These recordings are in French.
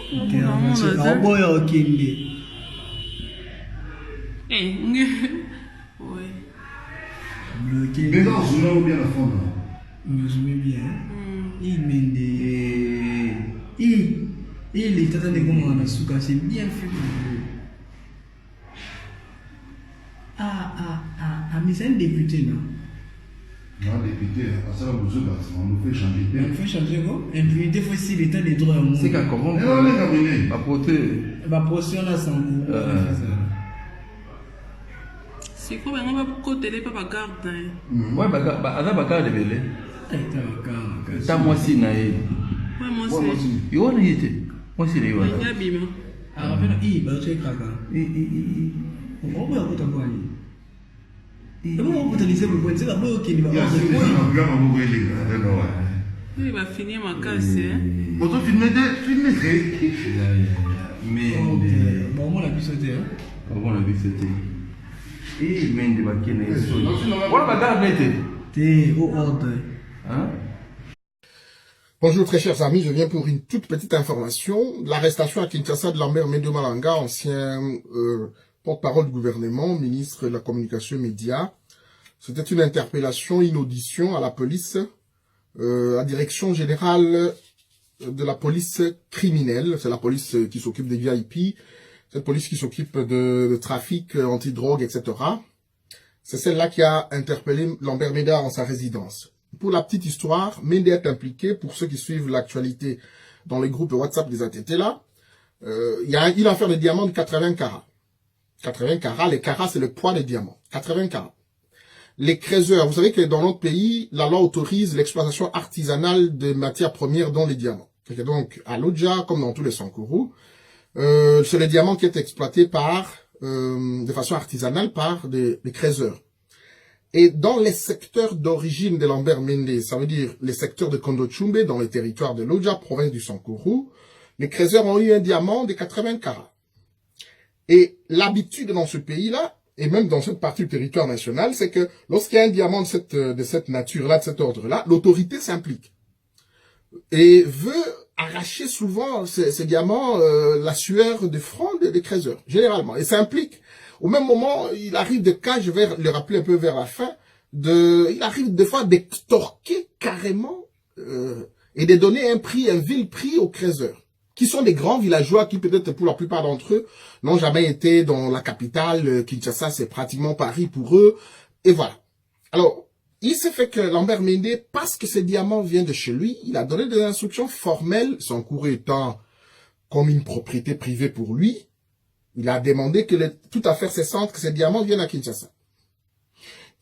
Mais non, je l'ai bien la fond. Je me bien. Il mène il est train de comment c'est bien fait. Mais c'est un député, non? Non, député, à ça, on nous fait changer. On nous fait changer quoi? Et puis, des fois, si l'État des droits. C'est qu'à comment? Non, les cabinets. À porter. Ma portion là, c'est un c'est quoi, on va côté les papas garde. Ouais, bah, on a pas de belé. T'as moi si naïe. Ouais, moi aussi. Il y a une idée. Moi si les Il y a bim. Ah, rappelle, bah, tu es craquant. On va vous t'envoyer. Et moi, on peut te laisser pour pointer la boue qui va. Il va finir ma casse. Bon, toi, tu me mets. Mais. Bon, on l'a pu sauter. On l'a vu sauter. Et mais des baquets. Voilà, ma garde n'était. T'es au ordre. Hein? Bonjour très chers amis, je viens pour une toute petite information. L'arrestation à Kinshasa de Lambert Mende Malanga, ancien porte-parole du gouvernement, ministre de la communication et médias. C'était une interpellation, une audition à la police, à direction générale de la police criminelle. C'est la police qui s'occupe des VIP, cette police qui s'occupe de trafic, antidrogue, etc. C'est celle-là qui a interpellé Lambert Mende en sa résidence. Pour la petite histoire, Mende est impliqué, pour ceux qui suivent l'actualité dans les groupes WhatsApp des ATT là, il a affaire de diamants de 80 carats. 80 carats, les carats c'est le poids des diamants. 80 carats. Les creuseurs, vous savez que dans notre pays, la loi autorise l'exploitation artisanale de matières premières dont les diamants. Et donc, à l'Odja, comme dans tous les Sankourou, c'est le diamant qui est exploité de façon artisanale par des creuseurs. Et dans les secteurs d'origine de Lambert Mende, ça veut dire les secteurs de Kondochumbe, dans les territoires de l'Odja, province du Sankourou, les creuseurs ont eu un diamant de 80 carats. Et l'habitude dans ce pays-là, et même dans cette partie du territoire national, c'est que lorsqu'il y a un diamant de cette nature-là, de cet ordre-là, l'autorité s'implique. Et veut arracher souvent ces diamants, la sueur de front des creuseurs, généralement. Et ça implique, au même moment, il arrive des cas, je vais le rappeler un peu vers la fin, il arrive des fois d'extorquer carrément, et de donner un vil prix aux creuseurs, qui sont des grands villageois qui peut-être pour la plupart d'entre eux n'ont jamais été dans la capitale, Kinshasa c'est pratiquement Paris pour eux, et voilà. Alors, il s'est fait que Lambert Mende, parce que ce diamant vient de chez lui, il a donné des instructions formelles, son courrier étant comme une propriété privée pour lui, il a demandé que toute affaire cessante, que ces diamants viennent à Kinshasa.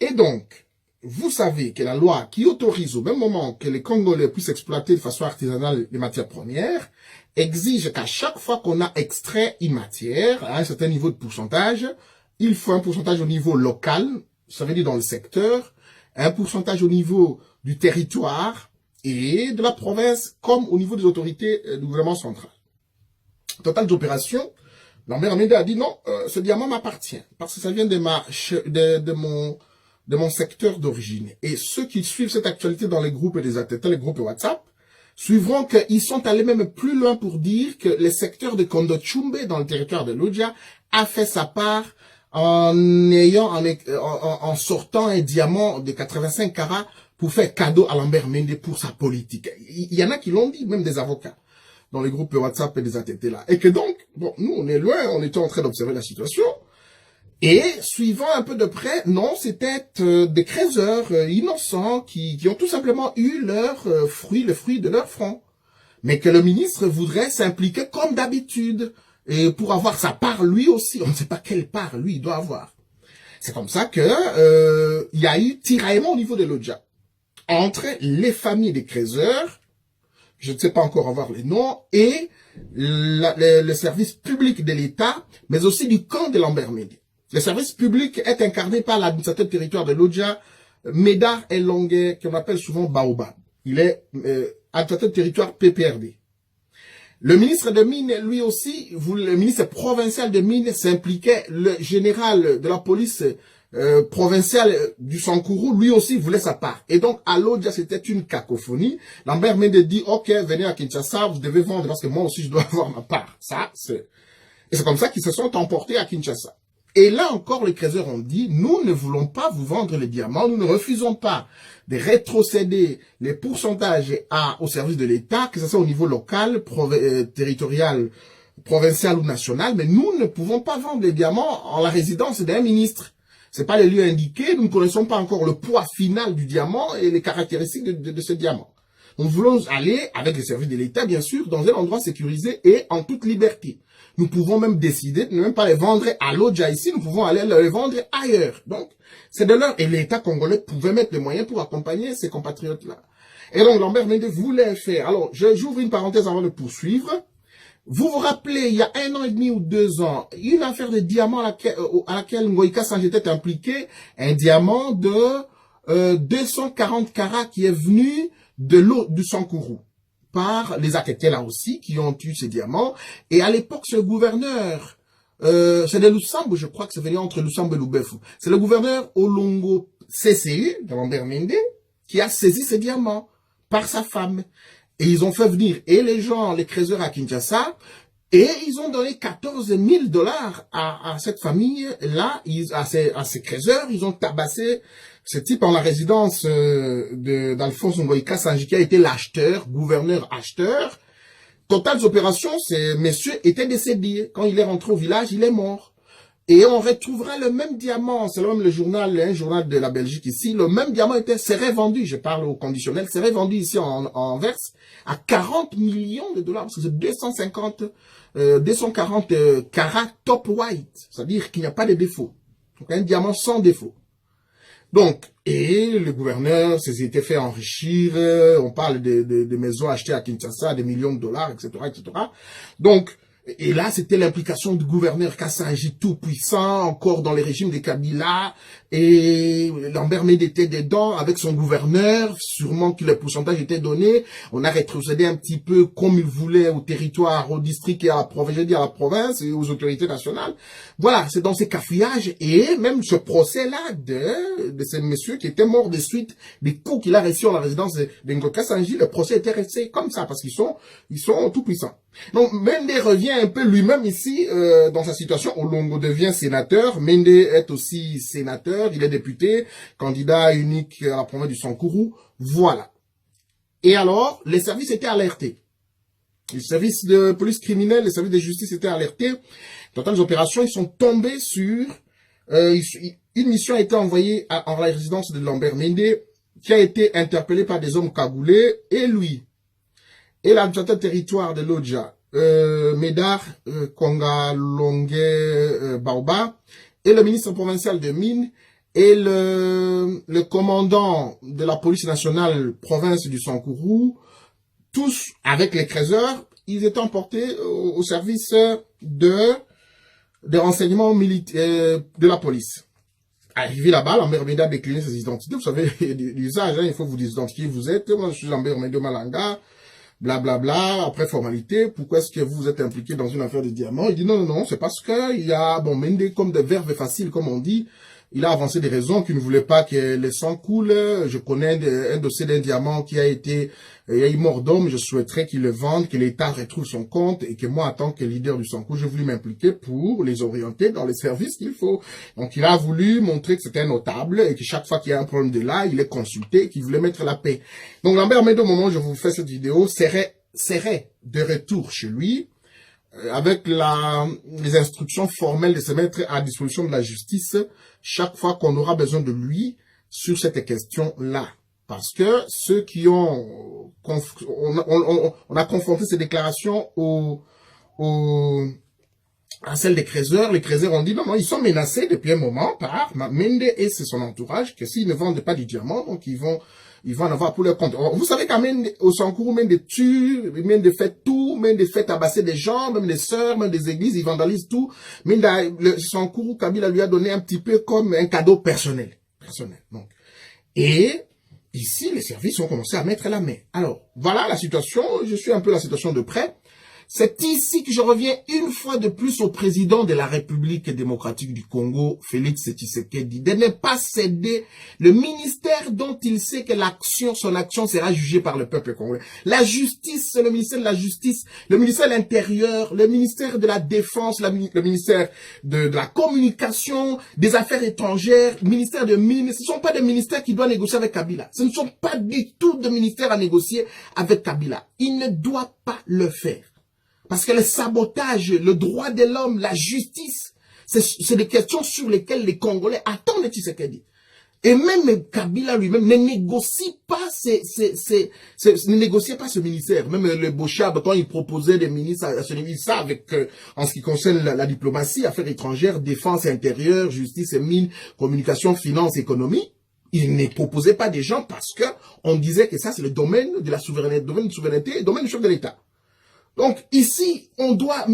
Et donc, vous savez que la loi qui autorise au même moment que les Congolais puissent exploiter de façon artisanale les matières premières, exige qu'à chaque fois qu'on a extrait une matière, à un certain niveau de pourcentage, il faut un pourcentage au niveau local, ça veut dire dans le secteur, un pourcentage au niveau du territoire et de la province, comme au niveau des autorités du gouvernement central. Total d'opération, Lambert Mende a dit non, ce diamant m'appartient, parce que ça vient de mon secteur d'origine. Et ceux qui suivent cette actualité dans les groupes des ATT, les groupes WhatsApp, suivront qu'ils sont allés même plus loin pour dire que le secteur de Kondochumbe, dans le territoire de l'Odja, a fait sa part en sortant un diamant de 85 carats pour faire cadeau à Lambert Mende pour sa politique. Il y en a qui l'ont dit, même des avocats, dans les groupes WhatsApp et des ATT là. Et que donc, bon, nous on est loin, on était en train d'observer la situation. Et, suivant un peu de près, non, c'était des creuseurs innocents qui ont tout simplement eu le fruit de leur front. Mais que le ministre voudrait s'impliquer comme d'habitude. Et pour avoir sa part, lui aussi, on ne sait pas quelle part, lui, il doit avoir. C'est comme ça que il y a eu tiraillement au niveau de l'Odja. Entre les familles des creuseurs, je ne sais pas encore avoir les noms, et le service public de l'État, mais aussi du camp de Lambert Mende. Le service public est incarné par l'administrateur territoire de l'Odja, Médard Elongue, qu'on appelle souvent Baobab. Il est administrateur territoire PPRD. Le ministre de Mines, lui aussi, le ministre provincial de Mines s'impliquait, le général de la police provincial du Sankourou, lui aussi voulait sa part. Et donc, à Lodja, c'était une cacophonie. Lambert Mende dit, ok, venez à Kinshasa, vous devez vendre parce que moi aussi, je dois avoir ma part. Et c'est comme ça qu'ils se sont emportés à Kinshasa. Et là encore, les créateurs ont dit, nous ne voulons pas vous vendre les diamants, nous ne refusons pas de rétrocéder les pourcentages au service de l'État, que ce soit au niveau local, territorial, provincial ou national, mais nous ne pouvons pas vendre les diamants en la résidence d'un ministre. C'est pas les lieux indiqués, nous ne connaissons pas encore le poids final du diamant et les caractéristiques de ce diamant. Nous voulons aller, avec les services de l'État, bien sûr, dans un endroit sécurisé et en toute liberté. Nous pouvons même décider de ne même pas les vendre à Lodja ici, nous pouvons aller les vendre ailleurs. Donc, c'est de leur... Et l'État congolais pouvait mettre les moyens pour accompagner ces compatriotes-là. Et donc, Lambert Mende voulait faire... Alors, j'ouvre une parenthèse avant de poursuivre. Vous vous rappelez, il y a 1 an et demi ou 2 ans, une affaire de diamant à laquelle Ngoïka Sange était impliqué, un diamant de 240 carats qui est venu de l'eau du Sankourou par les Akéké là aussi qui ont eu ces diamants. Et à l'époque, ce gouverneur, c'est de Lusambo, je crois que c'est venu entre Lusambo et Lubefu. C'est le gouverneur Olongo CCU, de Lambert Mende, qui a saisi ces diamants par sa femme. Et ils ont fait venir et les gens, les créateurs à Kinshasa, et ils ont donné 14 000 $ à cette famille-là, à ces créateurs. Ils ont tabassé ce type en la résidence d'Alphonse Ngoïka Sanji, qui a été l'acheteur, gouverneur acheteur. Total des opérations, ce monsieur était décédé. Quand il est rentré au village, il est mort. Et on retrouvera le même diamant, c'est même le journal, un journal de la Belgique ici, le même diamant serait vendu, je parle au conditionnel, serait vendu ici en verse à 40 millions de $, parce que c'est 240 carats top white, c'est-à-dire qu'il n'y a pas de défaut. Donc un diamant sans défaut. Donc, et le gouverneur s'était fait enrichir, on parle de maisons achetées à Kinshasa, des millions de $, etc., etc. Donc, et là, c'était l'implication du gouverneur Kassanji tout puissant, encore dans les régimes des Kabila, et Lambert Mende était dedans avec son gouverneur, sûrement que le pourcentage était donné. On a rétrocédé un petit peu comme il voulait au territoire, au district et à la province, à la province et aux autorités nationales. Voilà, c'est dans ces cafouillages et même ce procès-là de ce monsieur qui était mort de suite des coups qu'il a reçus à la résidence de Ngoïka Sanji, le procès était resté comme ça parce qu'ils sont tout puissants. Donc, Mende revient un peu lui-même ici dans sa situation. Olongo devient sénateur. Mende est aussi sénateur. Il est député, candidat unique à la province du Sankourou. Voilà. Et alors, les services étaient alertés. Les services de police criminelle, les services de justice étaient alertés. Dans les opérations, ils sont tombés sur... une mission a été envoyée en la résidence de Lambert Mende, qui a été interpellé par des hommes cagoulés, et lui... Et l'administrateur territoire de Lodja, Médard Konga Longue Baoba, et le ministre provincial de Mines, et le commandant de la police nationale province du Sankourou, tous avec les créateurs, ils étaient emportés au service de renseignements militaires de la police. Arrivé là-bas, Lambert Mende a décliné ses identités. Vous savez, l'usage, il faut vous identifier, vous êtes, moi je suis Lambert Mende Malanga, blablabla, après formalité, pourquoi est-ce que vous êtes impliqué dans une affaire de diamants? Il dit non, c'est parce que il y a, Mende, comme de verve facile, comme on dit, il a avancé des raisons qu'il ne voulait pas que le sang coule. Je connais un dossier d'un diamant qui a été, il y a eu mort d'homme, je souhaiterais qu'il le vende, que l'État retrouve son compte et que moi, en tant que leader du Sankourou, je voulais m'impliquer pour les orienter dans les services qu'il faut. Donc, il a voulu montrer que c'était un notable et que chaque fois qu'il y a un problème de là, il est consulté et qu'il voulait mettre la paix. Donc, Lambert Mende, au moment où je vous fais cette vidéo, serait de retour chez lui, avec les instructions formelles de se mettre à disposition de la justice chaque fois qu'on aura besoin de lui sur cette question-là. Parce que ceux qui on a confronté ces déclarations à celle des créateurs, les créateurs ont dit non, ils sont menacés depuis un moment par Mende et c'est son entourage que s'ils ne vendent pas du diamant, donc ils vont en avoir pour leur compte. Vous savez qu'à au Sankourou, Mende tue, Mende fait tout, Mende fait tabasser des gens, même des sœurs, même des églises, ils vandalisent tout. Mende, le Sankourou, Kabila lui a donné un petit peu comme un cadeau personnel. Donc. Et ici, les services ont commencé à mettre la main. Alors, voilà la situation, je suis un peu la situation de près. C'est ici que je reviens une fois de plus au président de la République démocratique du Congo, Félix Tshisekedi, de ne pas céder le ministère dont il sait que son action sera jugée par le peuple congolais. La justice, le ministère de la justice, le ministère de l'Intérieur, le ministère de la Défense, le ministère de la Communication, des Affaires étrangères, le ministère de Mines, ce ne sont pas des ministères qui doivent négocier avec Kabila. Ce ne sont pas du tout des ministères à négocier avec Kabila. Il ne doit pas le faire. Parce que le sabotage, le droit de l'homme, la justice, c'est des questions sur lesquelles les Congolais attendent Tshisekedi. Et même Kabila lui-même ne négocie pas ne négociait pas ce ministère. Même le Bochab, quand il proposait des ministres à ce niveau, ça avec, en ce qui concerne la diplomatie, affaires étrangères, défense intérieure, justice et mines, communication, finance, économie, il ne proposait pas des gens parce que on disait que ça c'est le domaine de la souveraineté, domaine du chef de l'État. Donc ici, on doit,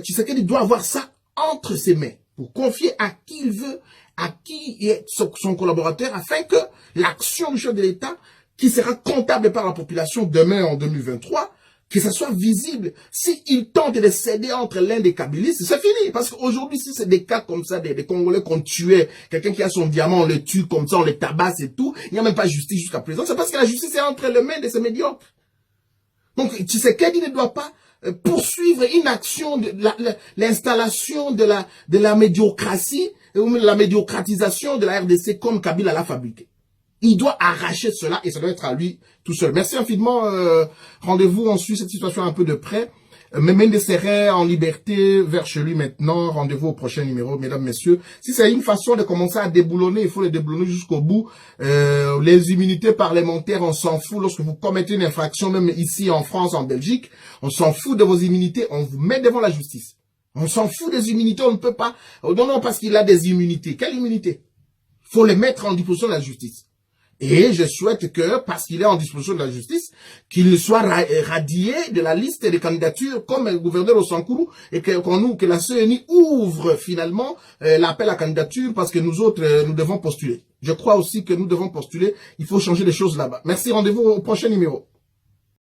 Tshisekedi doit avoir ça entre ses mains pour confier à qui il veut, à qui est son collaborateur, afin que l'action du chef de l'État, qui sera comptable par la population demain en 2023, que ça soit visible. S'il tente de céder entre l'un des kabylistes, c'est fini. Parce qu'aujourd'hui, si c'est des cas comme ça, des Congolais qu'on tuait, quelqu'un qui a son diamant, on le tue comme ça, on le tabasse et tout, il n'y a même pas de justice jusqu'à présent. C'est parce que la justice est entre les mains de ces médiocres. Donc, Tshisekedi ne doit pas poursuivre une action de l'installation de la médiocratie ou la médiocratisation de la RDC comme Kabila l'a fabriqué. Il doit arracher cela et ça doit être à lui tout seul. Merci infiniment. Rendez-vous, on suit cette situation un peu de près. Mendes Serrer en liberté vers chez lui maintenant. Rendez-vous au prochain numéro, mesdames, messieurs. Si c'est une façon de commencer à déboulonner, il faut les déboulonner jusqu'au bout. Les immunités parlementaires, on s'en fout. Lorsque vous commettez une infraction, même ici en France, en Belgique, on s'en fout de vos immunités. On vous met devant la justice. On s'en fout des immunités. On ne peut pas. Non, parce qu'il a des immunités. Quelle immunité? Faut les mettre en disposition de la justice. Et je souhaite que, parce qu'il est en disposition de la justice, qu'il soit radié de la liste des candidatures comme le gouverneur au Sankourou et que la CENI ouvre finalement l'appel à candidature parce que nous autres, nous devons postuler. Je crois aussi que nous devons postuler. Il faut changer les choses là-bas. Merci, rendez-vous au prochain numéro.